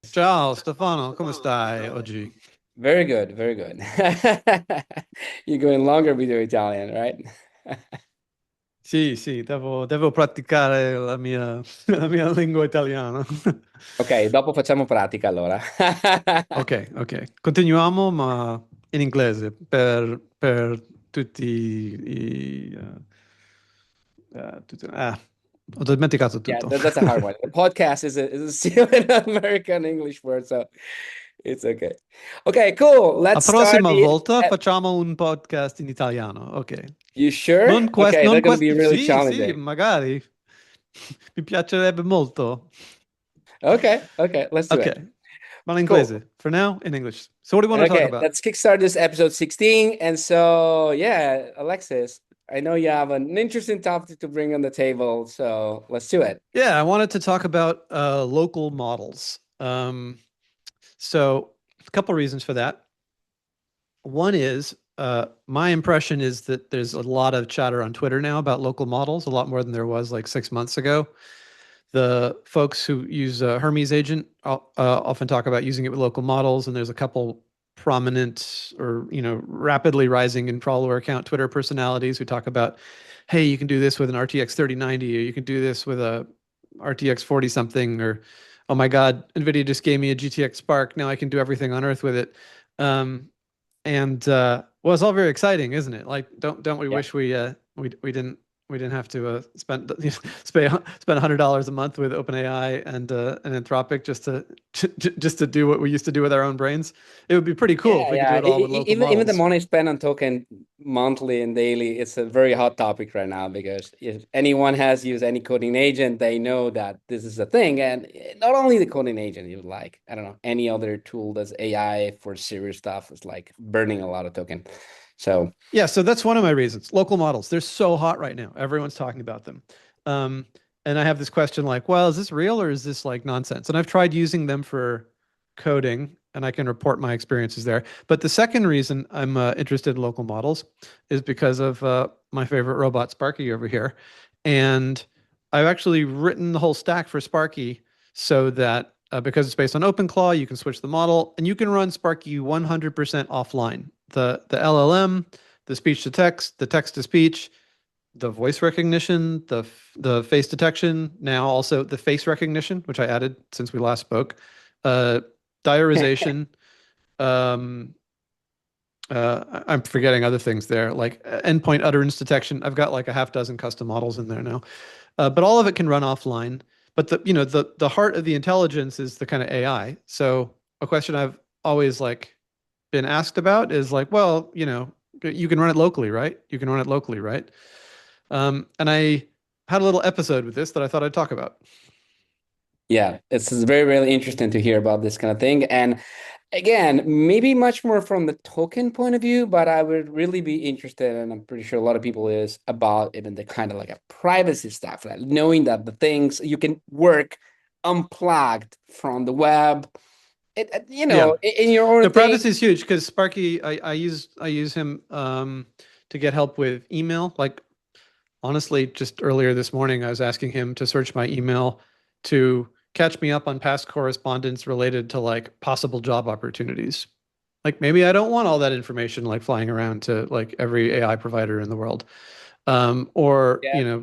Alex. Ciao Stefano, come stai oggi? Very good, very good. You're going longer with your Italian, right? Sì, sì, devo praticare la mia lingua italiana. Ok, dopo facciamo pratica allora. Ok, ok. Continuiamo, ma in inglese per tutti ho dimenticato Yeah, tutto. that's a hard one. The podcast is still an American English word, so it's okay. Okay, cool. La Let's start prossima the. volta facciamo un podcast in italiano, ok. You sure? Okay, Non that's gonna be quest, really sì, sì, challenging. magari. Mi piacerebbe molto. Okay, okay, let's do Ok, it. ma in Cool. inglese. For now, in English. So what do you want to talk Okay, about? let's kickstart this episode 16. And so, yeah, Alexis, I know you have an interesting topic to bring on the table, so let's do it. Yeah, I wanted to talk about local models. So a couple reasons for that. One is my impression is that there's a lot of chatter on Twitter now about local models, a lot more than there was like 6 months ago. The folks who use Hermes Agent often talk about using it with local models, and there's a couple prominent or rapidly rising in follower count Twitter personalities who talk about, hey, you can do this with an RTX 3090, or you can do this with a RTX 40 something, or oh my God, NVIDIA just gave me a GTX Spark. Now I can do everything on Earth with it. Um, and well, it's all very exciting, isn't it? Like, don't we Yeah. wish we didn't have to spend spend $100 a month with OpenAI and Anthropic just to do what we used to do with our own brains. It would be pretty cool if Yeah, we could do yeah. it all with local Even the models. money spent on token monthly and daily, it's a very hot topic right now because if anyone has used any coding agent, they know that this is a thing. And not only the coding agent, you like, I don't know, any other tool that's AI for serious stuff is like burning a lot of token. So Yeah, so that's one of my reasons. Local models, they're so hot right now. Everyone's talking about them. Um, and I have this question like, well, is this real or is this like nonsense? And I've tried using them for coding and I can report my experiences there. But the second reason I'm interested in local models is because of my favorite robot, Sparky, over here. And I've actually written the whole stack for Sparky so that because it's based on OpenClaw, you can switch the model and you can run Sparky 100% offline. The LLM, the speech to text, the text to speech, the voice recognition, the face detection, now also the face recognition, which I added since we last spoke, uh, diarization. Um, I'm forgetting other things there, like endpoint utterance detection. I've got like a half dozen custom models in there now, but all of it can run offline. But the heart of the intelligence is the kind of AI. So a question I've always like been asked about is like, well, you can run it locally, right? You can run it locally, right? And I had a little episode with this that I thought I'd talk about. yeah, it's very, really interesting to hear about this kind of thing. And again, maybe much more from the token point of view, but I would really be interested, and I'm pretty sure a lot of people is about even the kind of like a privacy stuff, like knowing that the things you can work unplugged from the web, Yeah, in your own the thing. privacy is huge because Sparky, I use him to get help with email. Like honestly, just earlier this morning, I was asking him to search my email to catch me up on past correspondence related to like possible job opportunities. Like maybe I don't want all that information like flying around to like every AI provider in the world, or Yeah,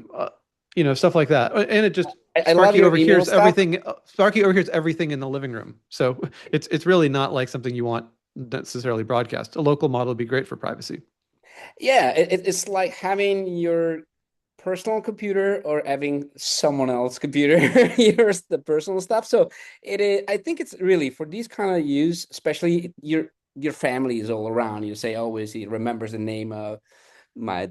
stuff like that. And it just I love your email stuff. Sparky overhears everything in the living room. So it's really not like something you want necessarily broadcast. A local model would be great for privacy. Yeah, it's like having your personal computer or having someone else's computer, yours the personal stuff. So it is, I think it's really for these kind of use, especially your family is all around. You say always he remembers the name of my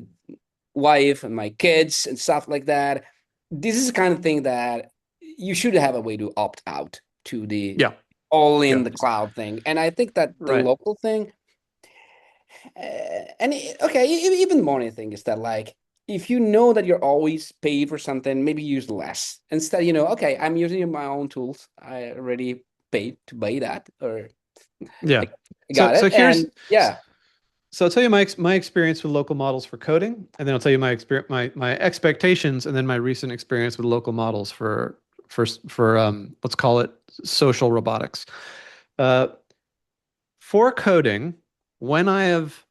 wife and my kids and stuff like that. This is the kind of thing that you should have a way to opt out to the Yeah, all in yeah, the cloud thing. And I think that the right. local thing okay, even the money thing is that like if you know that you're always paid for something, maybe use less. Instead, okay, I'm using my own tools. I already paid to buy that, or Yeah. I So got so it. here's And yeah, so I'll tell you my experience with local models for coding, and then I'll tell you my experience my expectations, and then my recent experience with local models for let's call it social robotics. Uh, for coding, when I have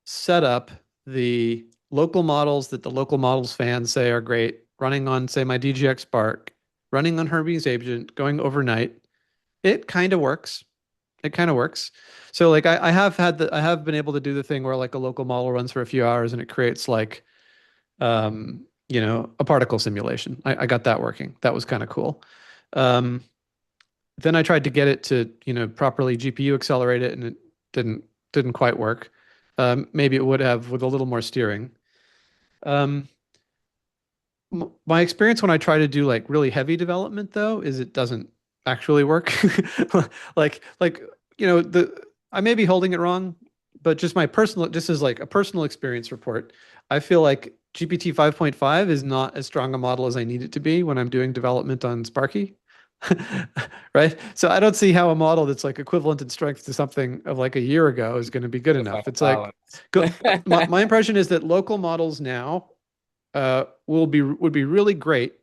set up the local models that the local models fans say are great, running on, say, my DGX Spark, running on Hermes Agent, going overnight, it kind of works. It kind of works. So like I have been able to do the thing where like a local model runs for a few hours and it creates like a particle simulation. I got that working. That was kind of cool. Um, then I tried to get it to, properly GPU accelerate it and it didn't quite work. Maybe it would have with a little more steering. Um, my experience when I try to do like really heavy development though is it doesn't actually work. Like the I may be holding it wrong, but just as like a personal experience report, I feel like GPT 5.5 is not as strong a model as I need it to be when I'm doing development on Sparky. Right? So I don't see how a model that's like equivalent in strength to something of like a year ago is going to be good It's like enough. a It's like go, my impression is that local models now would be really great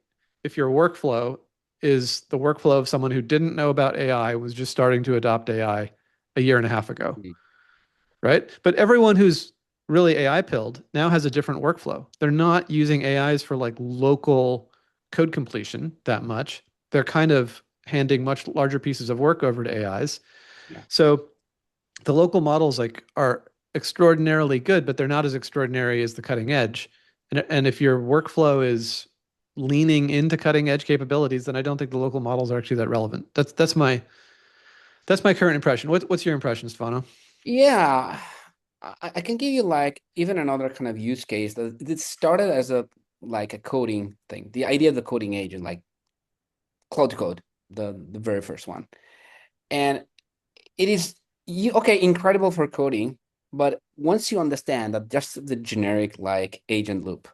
if your workflow is the workflow of someone who didn't know about AI, was just starting to adopt AI a year and a half ago, balance. right? But everyone who's really AI pilled now has a different workflow. They're not using AIs for like local code completion that much. They're kind of handing much larger pieces of work over to AIs. Yeah. So the local models like are extraordinarily good, but they're not as extraordinary as the cutting edge. And if your workflow is leaning into cutting edge capabilities, then I don't think the local models are actually that relevant. That's my current impression. What's your impression, Stefano? Yeah, I can give you like even another kind of use case that it started as a like a coding thing. The idea of the coding agent, like Cloud Code, the very first one. And it is okay, incredible for coding, but once you understand that just the generic like agent loop,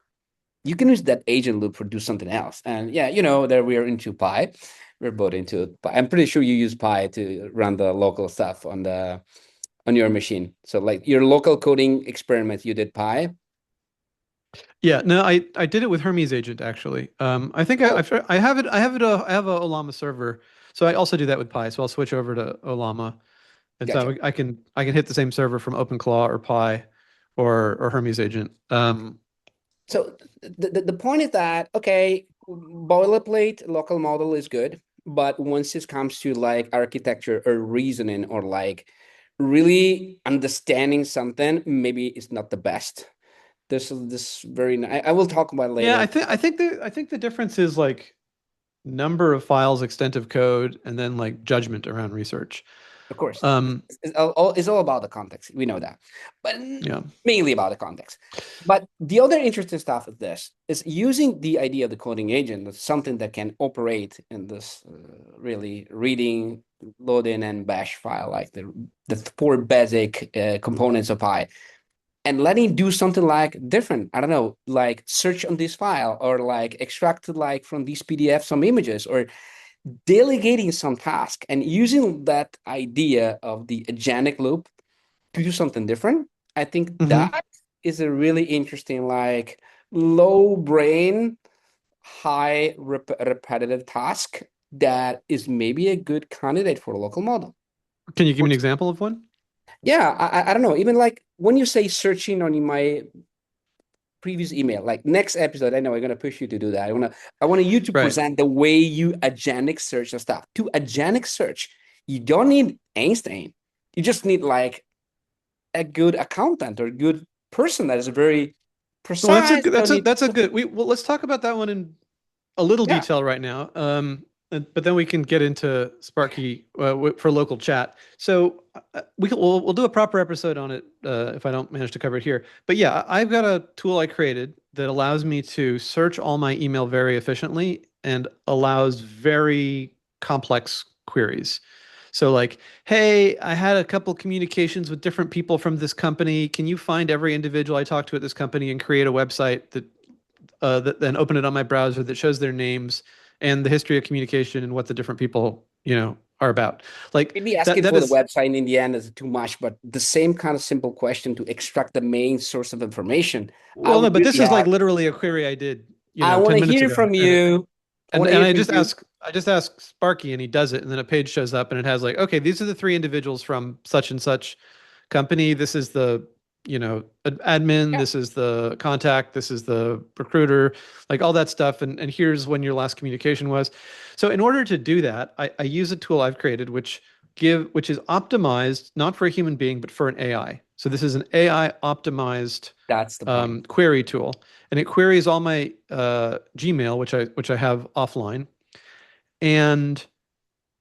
you can use that agent loop for do something else. And yeah, that we're into Pi. We're both into Pi. I'm pretty sure you use Pi to run the local stuff on your machine. So like your local coding experiment, you did Pi. Yeah, no, I did it with Hermes agent actually. I think Oh, I have a Olama server, so I also do that with Pi. So I'll switch over to Olama, and gotcha. so I can hit the same server from OpenClaw or Pi, or Hermes agent. So the point is that okay, boilerplate local model is good, but once it comes to like architecture or reasoning or like really understanding something, maybe it's not the best. There's this very I will talk about Yeah, later. I think the difference is like number of files, extent of code, and then like judgment around research. Of course, Um, it's all about the context. We know that, but yeah. mainly about the context. But the other interesting stuff of this is using the idea of the coding agent as something that can operate in this really reading, loading, and bash file, like the four basic components of Pi, and letting do something like different. I don't know, like search on this file or like extract like from these PDF some images or delegating some task and using that idea of the agentic loop to do something different. I think Hmm. that is a really interesting, like low brain, high repetitive task that is maybe a good candidate for a local model. Can you give me an example of one? Yeah, I don't know. Even like when you say searching on my previous email, like next episode, I know I'm gonna push you to do that. I want you to Right. present the way you agentic search and stuff. To agentic search, you don't need Einstein. You just need like a good accountant or a good person that is very Well, precise. You don't need that's a good. Well, let's talk about that one in a little yeah. detail right now. But then we can get into Sparky for local chat. So we'll do a proper episode on it if I don't manage to cover it here. But yeah, I've got a tool I created that allows me to search all my email very efficiently and allows very complex queries. So like, hey, I had a couple communications with different people from this company. Can you find every individual I talked to at this company and create a website that then open it on my browser that shows their names and the history of communication and what the different people, are about. Like Maybe that asking that for the is website in the end is too much, but the same kind of simple question to extract the main source of information, I well, no, would but this really is like have. literally a query I did, I want 10 to minutes hear ago. from you. I want to And hear I from just you. I just ask Sparky and he does it, and then a page shows up and it has like, okay, these are the three individuals from such and such company. This is the, admin, Yeah, this is the contact, this is the recruiter, like all that stuff. And here's when your last communication was. So in order to do that, I use a tool I've created which is optimized not for a human being, but for an AI. So this is an AI optimized that's the point. query tool, and it queries all my Gmail, which I have offline, and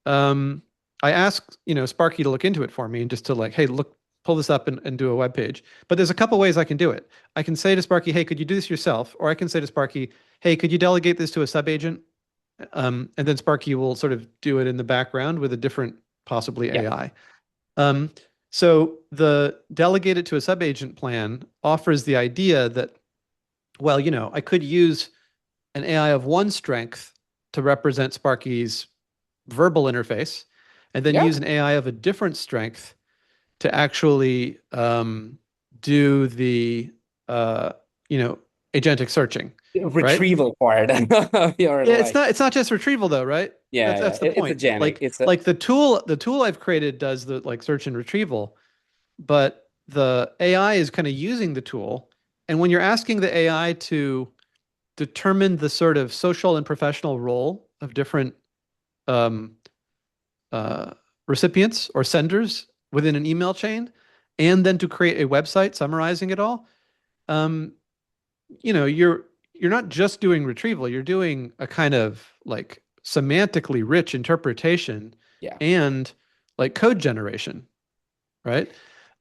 um, I asked, Sparky to look into it for me and just to like, hey, look, pull this up and do a web page. But there's a couple ways I can do it. I can say to Sparky, hey, could you do this yourself? Or I can say to Sparky, hey, could you delegate this to a sub agent? And then Sparky will sort of do it in the background with a different, possibly Yeah, AI. Um, so the delegate it to a sub agent plan offers the idea that, well, I could use an AI of one strength to represent Sparky's verbal interface, and then yeah. use an AI of a different strength to actually do the uh, you know agentic searching, right? Retrieval part of your Yeah, it's like, not just retrieval though, right? yeah, That's yeah. the It's a point. genic. Like It's a like the tool I've created does the like search and retrieval, but the AI is kind of using the tool. And when you're asking the AI to determine the sort of social and professional role of different um, uh, recipients or senders within an email chain, and then to create a website summarizing it all, um, you're not just doing retrieval, you're doing a kind of like semantically rich interpretation yeah. and like code generation, right?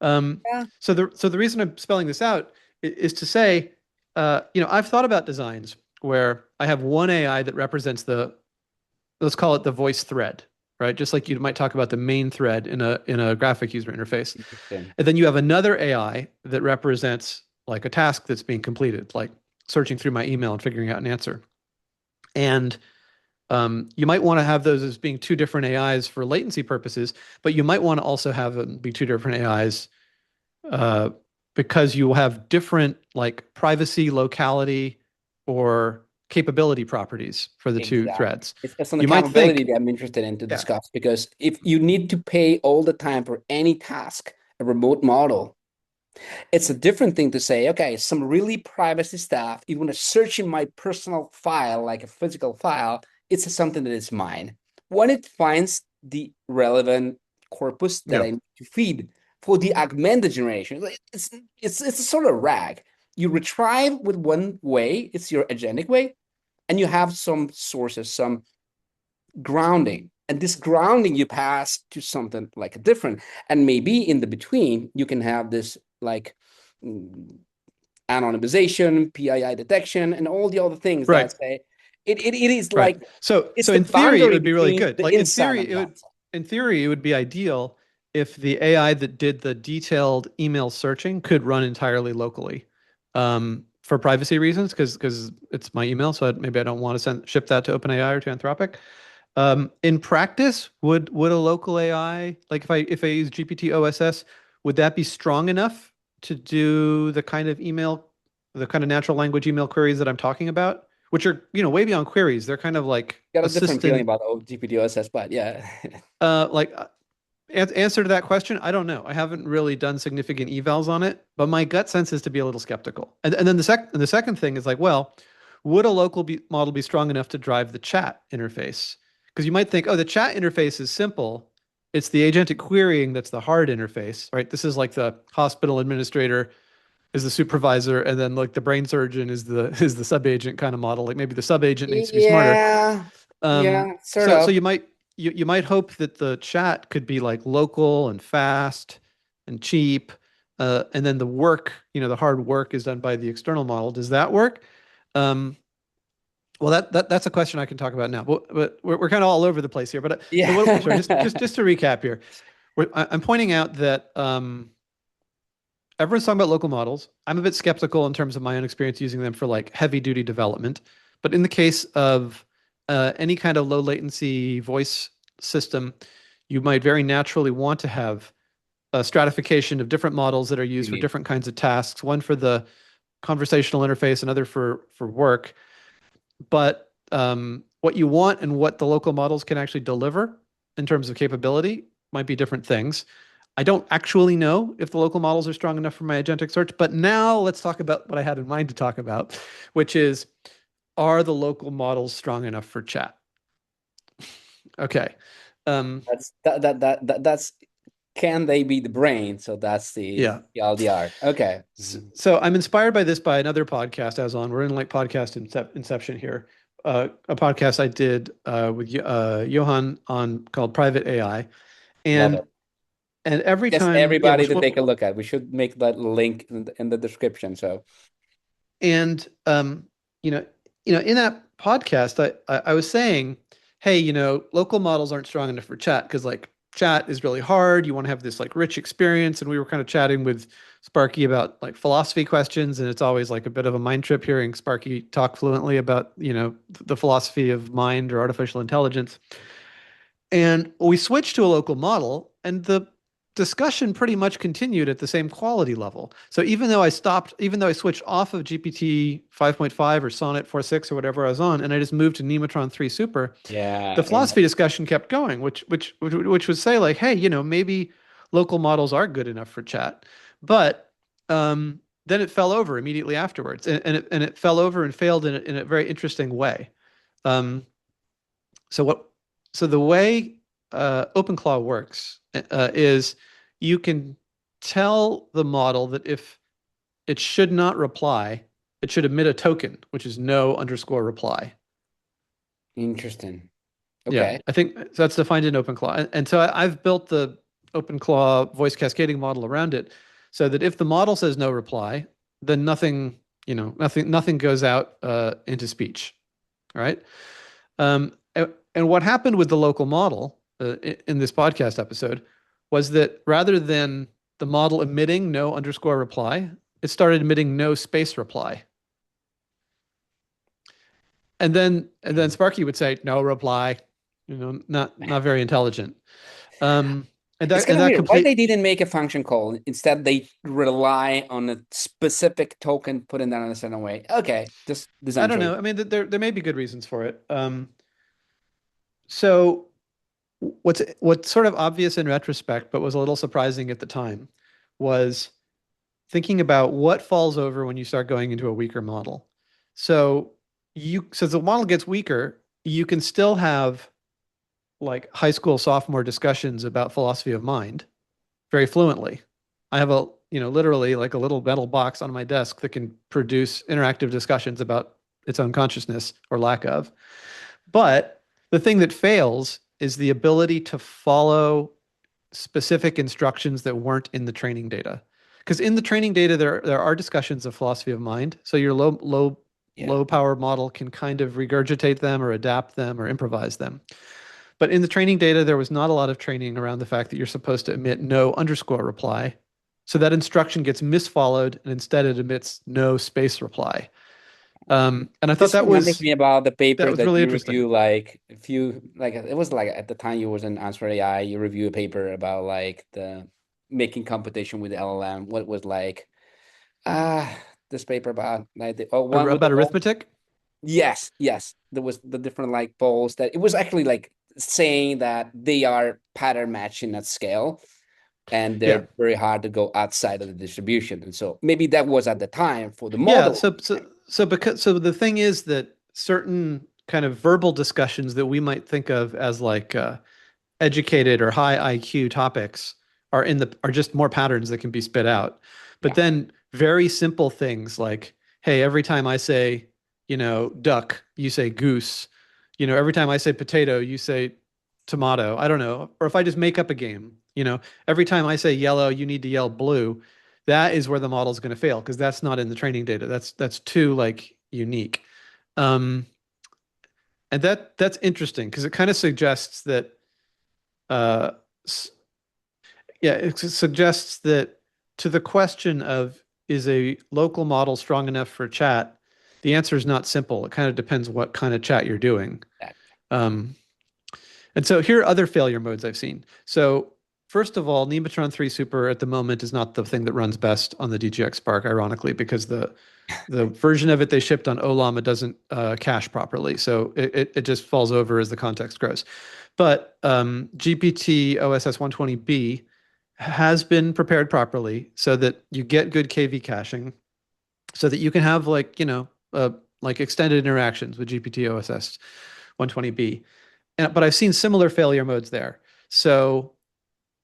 Um, Yeah. so the reason I'm spelling this out is to say, I've thought about designs where I have one AI that represents let's call it the voice thread, right? Just like you might talk about the main thread in a graphic user interface. Interesting. And then you have another AI that represents like a task that's being completed, like searching through my email and figuring out an answer. And you might want to have those as being two different AIs for latency purposes, but you might want to also have them be two different AIs uh, because you have different like privacy, locality, or capability properties for the two Exactly. threads. It's an You might accountability think, that I'm interested in to yeah, discuss because if you need to pay all the time for any task, a remote model, it's a different thing to say, okay, some really privacy stuff, you want to search in my personal file, like a physical file, it's something that is mine. When it finds the relevant corpus that yeah, I need to feed for the augmented generation, it's a sort of rag. You retrieve with one way, it's your agentic way, and you have some sources, some grounding. And this grounding you pass to something like a different. And maybe in the between, you can have this like mm, anonymization, PII detection, and all the other things right. that say it is Right. like So it's so the in theory, it boundary would be really between good. the Like inside and the outside. in theory, it would be ideal if the AI that did the detailed email searching could run entirely locally, for privacy reasons, because it's my email, so maybe I don't want to ship that to OpenAI or to Anthropic. In practice, would a local AI, like if I use GPT OSS, would that be strong enough to do the kind of natural language email queries that I'm talking about, which are, way beyond queries. They're kind of like Got a different feeling assistant, about GPTOSS, but yeah. like answer to that question, I don't know. I haven't really done significant evals on it, but my gut sense is to be a little skeptical. And then the second thing is like, well, would a model be strong enough to drive the chat interface? Because you might think, oh, the chat interface is simple. It's the agentic querying that's the hard interface, right? This is like the hospital administrator is the supervisor, and then like the brain surgeon is the sub agent kind of model. Like maybe the sub agent needs to be smarter. Yeah, Um, yeah, sort so of. you might hope that the chat could be like local and fast and cheap, and then the hard work is done by the external model. Does that work? Um, well, that's a question I can talk about now. But we're kind of all over the place here. But so sorry, Yeah. just to recap here, I'm pointing out that everyone's talking about local models. I'm a bit skeptical in terms of my own experience using them for like heavy duty development. But in the case of any kind of low latency voice system, you might very naturally want to have a stratification of different models that are used for Indeed. different kinds of tasks, one for the conversational interface, another for work. But what you want and what the local models can actually deliver in terms of capability might be different things. I don't actually know if the local models are strong enough for my agentic search, but now let's talk about what I had in mind to talk about, which is, are the local models strong enough for chat? Okay. Um, That's can they be the brain? So that's yeah. the LDR. Okay. So I'm inspired by this by another podcast I was on. We're in like podcast inception here. A podcast I did with Johan on called Private AI, Love it. and every Just time, yeah, everybody to take a look at. We should make that link in the description. So and you know, in that podcast, I was saying, hey, local models aren't strong enough for chat because like chat is really hard. You want to have this like rich experience, and we were kind of chatting with Sparky about like philosophy questions, and it's always like a bit of a mind trip hearing Sparky talk fluently about the philosophy of mind or artificial intelligence. And we switched to a local model, and the discussion pretty much continued at the same quality level. So even though I switched off of GPT 5.5 or Sonnet 4.6 or whatever I was on, and I just moved to Nematron 3 Super, the yeah, philosophy discussion kept going, which would say like, hey, maybe local models are good enough for chat, but then it fell over immediately afterwards, and it fell over and failed in a very interesting way. Um, so what? So the way OpenClaw works is you can tell the model that if it should not reply, it should emit a token, which is no underscore reply. interesting. Yeah, Okay. I think so that's defined in OpenClaw. And so I've built the OpenClaw voice cascading model around it so that if the model says no reply, then nothing goes out into speech. All right. And what happened with the local model in this podcast episode was that rather than the model emitting no underscore reply, it started emitting no space reply. And then Sparky would say no reply, not very intelligent. Um, and It's that kind and of that weird. Why complete they didn't make a function call? Instead, they rely on a specific token put in that in a certain way. Okay, just I design don't choice. know. I mean, there may be good reasons for it. So what's sort of obvious in retrospect, but was a little surprising at the time, was thinking about what falls over when you start going into a weaker model. So so the model gets weaker, you can still have like high school sophomore discussions about philosophy of mind very fluently. I have literally like a little metal box on my desk that can produce interactive discussions about its own consciousness or lack of. But the thing that fails is the ability to follow specific instructions that weren't in the training data. Because in the training data, there are discussions of philosophy of mind. So your Yeah. low power model can kind of regurgitate them or adapt them or improvise them. But in the training data, there was not a lot of training around the fact that you're supposed to emit no underscore reply. So that instruction gets misfollowed, and instead it emits no space reply. And I thought This that reminded was me about the that paper was that really you interesting. review, like a few, like it was like at the time you was in Answer AI, you review a paper about like the making computation with the LLM. What was like, ah, this paper about like one with the About arithmetic. yes, yes. There was the different like polls that it was actually like saying that they are pattern matching at scale and Yeah. they're very hard to go outside of the distribution. And so maybe that was at the time for the Yeah, model. so the thing is that certain kind of verbal discussions that we might think of as like educated or high IQ topics are just more patterns that can be spit out. But Yeah. then very simple things like, hey, every time I say, duck, you say goose. Every time I say potato, you say tomato. I don't know. Or if I just make up a game, every time I say yellow, you need to yell blue. That is where the model is going to fail because that's not in the training data. That's too like unique. Um, and that's interesting because it kind of suggests that uh, yeah, it suggests that to the question of is a local model strong enough for chat, the answer is not simple. It kind of depends what kind of chat you're doing. Um, and so here are other failure modes I've seen. So first of all, Nematron 3 Super at the moment is not the thing that runs best on the DGX Spark, ironically, because the version of it they shipped on Ollama doesn't cache properly, so it just falls over as the context grows. But GPT OSS 120B has been prepared properly so that you get good KV caching, so that you can have like extended interactions with GPT OSS 120B. But I've seen similar failure modes there. So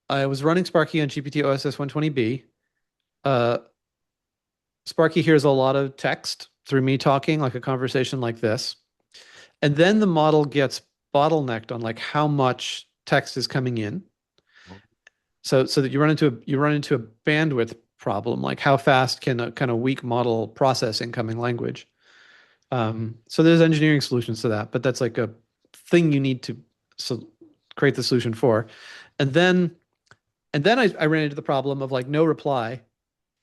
I was running Sparky on GPT OSS 120B. Uh, Sparky hears a lot of text through me talking, like a conversation like this. And then the model gets bottlenecked on like how much text is coming in. So that you run into a bandwidth problem, like how fast can a kind of weak model process incoming language. So there's engineering solutions to that, but that's like a thing you need to so create the solution for. And then I ran into the problem of like no reply,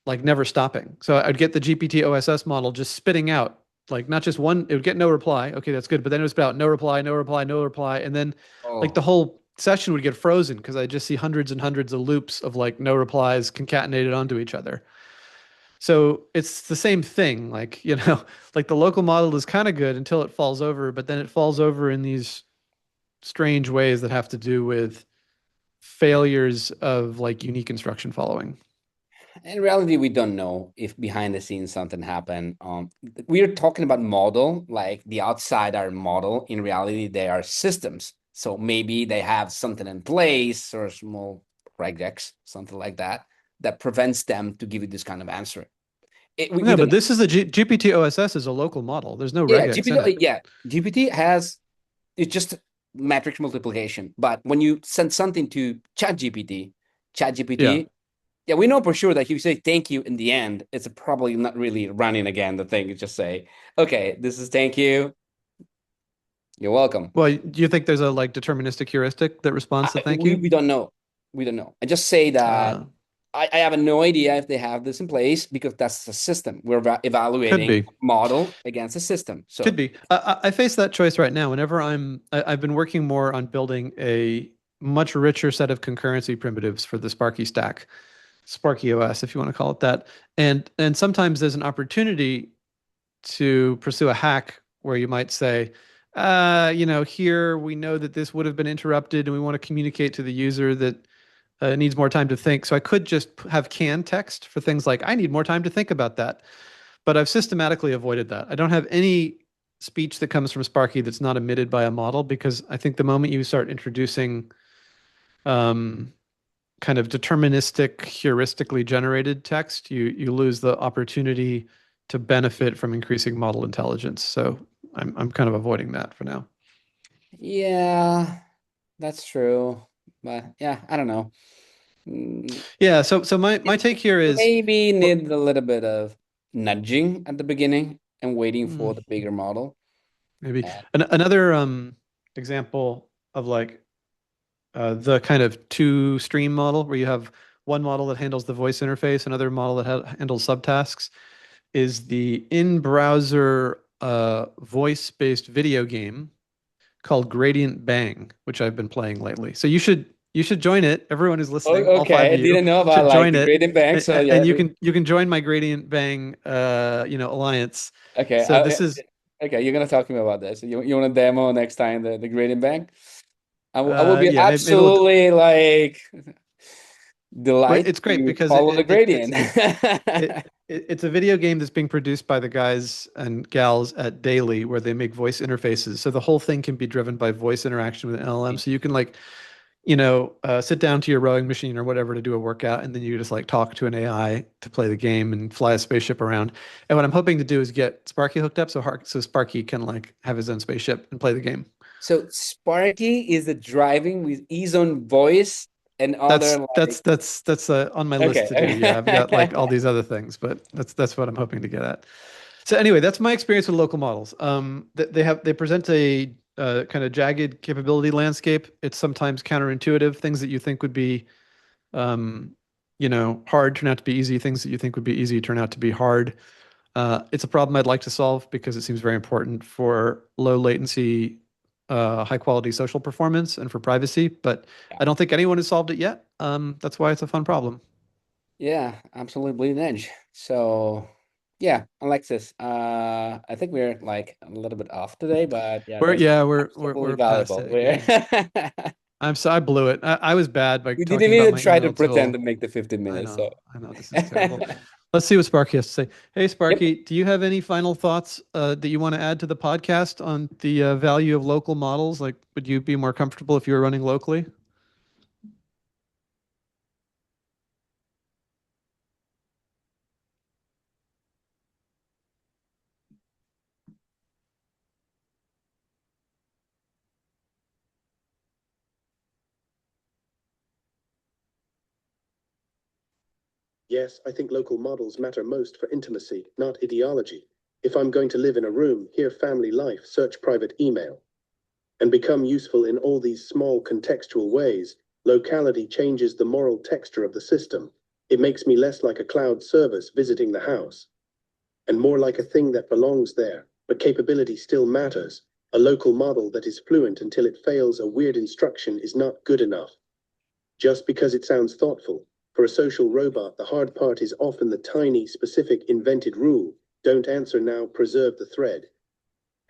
like never stopping. So I'd get the GPT OSS model just spitting out like not just one, it would get no reply. Okay, that's good. But then it would spit out no reply, no reply, no reply. And then like the Oh, whole session would get frozen because I just see hundreds and hundreds of loops of like no replies concatenated onto each other. So it's the same thing. Like, like the local model is kind of good until it falls over, but then it falls over in these strange ways that have to do with failures of like unique instruction following. in reality, we don't know if behind the scenes something happened. We're talking about model, like the outside are model. In reality, they are systems. So maybe they have something in place or small regex, something like that, that prevents them to give you this kind of answer. We Yeah, don't but know. this is the GPT OSS is a local model. There's no Yeah, regex in GPT. it. Yeah, GPT has it's just matrix multiplication. But when you send something to ChatGPT, Yeah. ChatGPT, yeah, we know for sure that if you say thank you in the end, it's probably not really running again the thing. You just say, okay, this is thank you. You're welcome. Well, do you think there's a like deterministic heuristic that responds to thank We, you? we don't know. We don't know. I just say that Uh, I have no idea if they have this in place because that's the system. We're could evaluating be. a model against a system. Could So, be. I face that choice right now. Whenever I've been working more on building a much richer set of concurrency primitives for the Sparky stack, Sparky OS, if you want to call it that. And sometimes there's an opportunity to pursue a hack where you might say, here we know that this would have been interrupted, and we want to communicate to the user that it needs more time to think. So I could just have canned text for things like, I need more time to think about that. But I've systematically avoided that. I don't have any speech that comes from Sparky that's not emitted by a model because I think the moment you start introducing um, kind of deterministic, heuristically generated text, you lose the opportunity to benefit from increasing model intelligence. So I'm kind of avoiding that for now. yeah, that's true. But yeah, I don't know. Mm, Yeah. So my take here is, maybe well, need a little bit of nudging at the beginning and waiting hmm, for the bigger model. maybe Uh, another example of like the kind of two stream model where you have one model that handles the voice interface, another model that handles subtasks, is the in-browser voice-based video game called Gradient Bang, which I've been playing lately. So you should join it. Everyone who's listening, all five okay, of I you didn't know about should like join the it, gradient bank. So yeah, and you can join my Gradient Bang alliance. okay. So this is Okay, you're gonna talk to me about this. You want to demo next time the gradient bank? I will be yeah, maybe we'll absolutely like well, delighted it's great to because follow the gradient. it's a video game that's being produced by the guys and gals at Daily where they make voice interfaces. So the whole thing can be driven by voice interaction with an LLM. So you can like, sit down to your rowing machine or whatever to do a workout, and then you just like talk to an AI to play the game and fly a spaceship around. And what I'm hoping to do is get Sparky hooked up so Sparky can like have his own spaceship and play the game. So Sparky is the driving with his own voice and That's other like that's that's that's on my list to do. Yeah, I've got okay. like all these other things, but that's what I'm hoping to get at. So anyway, that's my experience with local models. They present a kind of jagged capability landscape. It's sometimes counterintuitive. Things that you think would be, um, hard turn out to be easy. Things that you think would be easy turn out to be hard. It's a problem I'd like to solve because it seems very important for low latency, high quality social performance and for privacy. But I don't think anyone has solved it yet. That's why it's a fun problem. Yeah, absolutely bleeding edge. So Yeah, Alexis. I think we're like a little bit off today, but yeah, We're that's yeah, we're we're absolutely we're past valuable. it We're again. I blew it. I was bad by we talking didn't about even my try to email pretend tool. to make the 15 minutes. So I know this is terrible. Let's see what Sparky has to say. Hey, yep. Sparky, do you have any final thoughts that you want to add to the podcast on the value of local models? Like, would you be more comfortable if you were running locally? Yes, I think local models matter most for intimacy, not ideology. If I'm going to live in a room, hear family life, search private email, and become useful in all these small contextual ways, locality changes the moral texture of the system. It makes me less like a cloud service visiting the house, and more like a thing that belongs there, but capability still matters. A local model that is fluent until it fails a weird instruction is not good enough. Just because it sounds thoughtful. For a social robot, the hard part is often the tiny, specific, invented rule. Don't answer now, preserve the thread.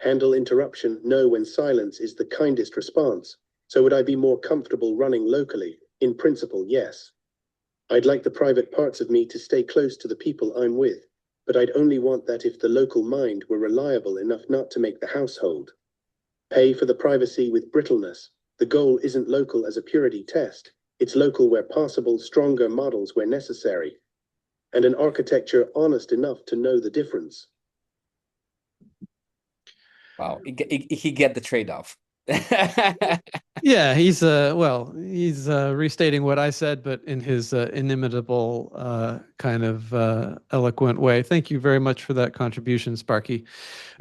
Handle interruption, know when silence is the kindest response. So would I be more comfortable running locally? In principle, yes. I'd like the private parts of me to stay close to the people I'm with, but I'd only want that if the local mind were reliable enough not to make the household pay for the privacy with brittleness. The goal isn't local as a purity test. It's local where possible, stronger models where necessary, and an architecture honest enough to know the difference. Wow, he get the trade-off. Yeah, he's restating what I said, but in his inimitable kind of eloquent way. Thank you very much for that contribution, Sparky.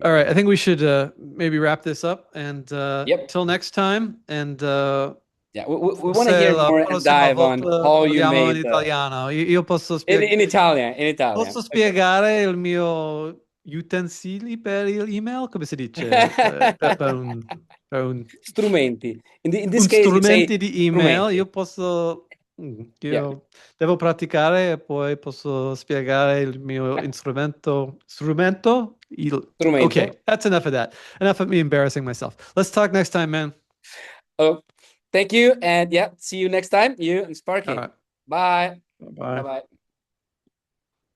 All right, I think we should maybe wrap this up and Yep. till next time. And Yeah, we want to forse hear la more and prossima dive on volta how you parliamo in made the italiano. Io in Italian, in Italian. posso Okay. spiegare il mio utensili per l'email? Come si dice? Per Strumenti. In this un case, you say strumenti di email. strumenti. Yeah, Io devo praticare e poi posso spiegare il mio strumento. Okay, strumento. that's enough of that. Enough of me embarrassing myself. Let's talk next time, man. Oh, thank you, and yeah, see you next time. You and All Sparky. right. Bye. Bye Bye. bye.